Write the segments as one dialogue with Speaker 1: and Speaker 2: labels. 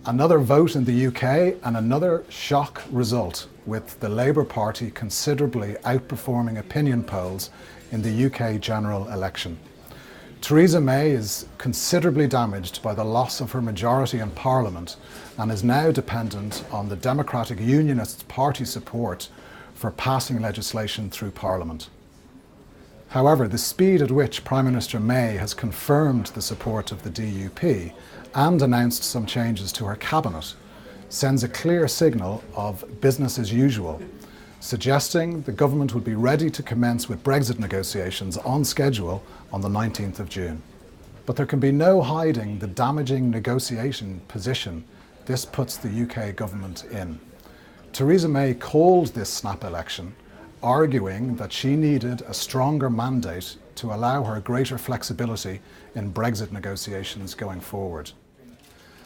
Speaker 1: Another vote in the UK and another shock result, with the Labour Party considerably outperforming opinion polls in the UK general election. Theresa May is considerably damaged by the loss of her majority in Parliament and is now dependent on the Democratic Unionist Party support for passing legislation through Parliament. However, the speed at which Prime Minister May has confirmed the support of the DUP and announced some changes to her cabinet sends a clear signal of business as usual, suggesting the government would be ready to commence with Brexit negotiations on schedule on the 19th of June. But there can be no hiding the damaging negotiation position this puts the UK government in. Theresa May called this snap election, arguing that she needed a stronger mandate to allow her greater flexibility in Brexit negotiations going forward.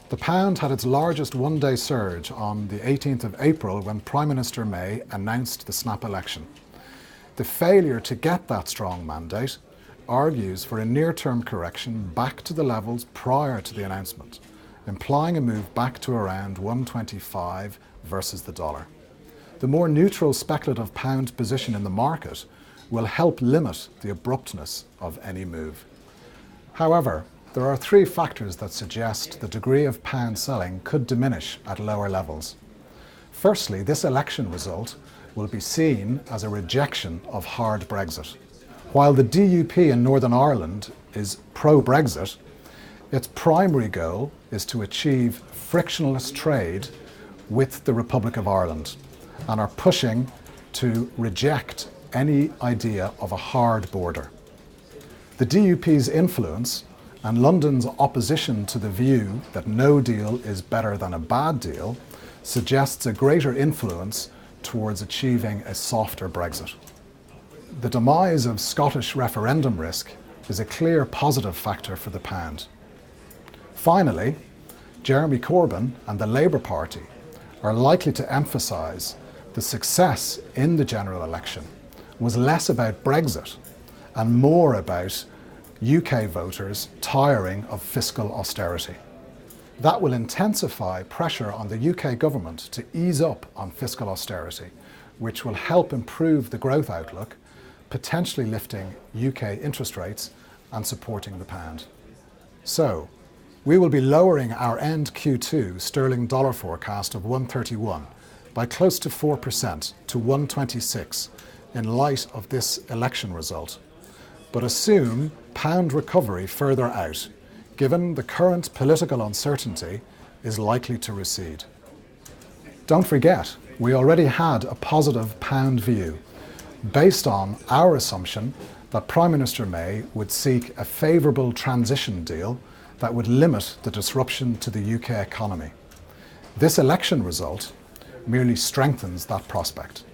Speaker 1: The pound had its largest one-day surge on the 18th of April when Prime Minister May announced the snap election. The failure to get that strong mandate argues for a near-term correction back to the levels prior to the announcement, implying a move back to around 125 versus the dollar. The more neutral speculative pound position in the market will help limit the abruptness of any move. However, there are three factors that suggest the degree of pound selling could diminish at lower levels. Firstly, this election result will be seen as a rejection of hard Brexit. While the DUP in Northern Ireland is pro-Brexit, its primary goal is to achieve frictionless trade with the Republic of Ireland and are pushing to reject any idea of a hard border. The DUP's influence and London's opposition to the view that no deal is better than a bad deal suggests a greater influence towards achieving a softer Brexit. The demise of Scottish referendum risk is a clear positive factor for the pound. Finally, Jeremy Corbyn and the Labour Party are likely to emphasise the success in the general election was less about Brexit and more about UK voters tiring of fiscal austerity. That will intensify pressure on the UK government to ease up on fiscal austerity, which will help improve the growth outlook, potentially lifting UK interest rates and supporting the pound. So, we will be lowering our end Q2 sterling dollar forecast of 131 by close to 4% to 126 in light of this election result, but assume pound recovery further out, given the current political uncertainty is likely to recede. Don't forget, we already had a positive pound view, based on our assumption that Prime Minister May would seek a favourable transition deal that would limit the disruption to the UK economy. This election result merely strengthens that prospect.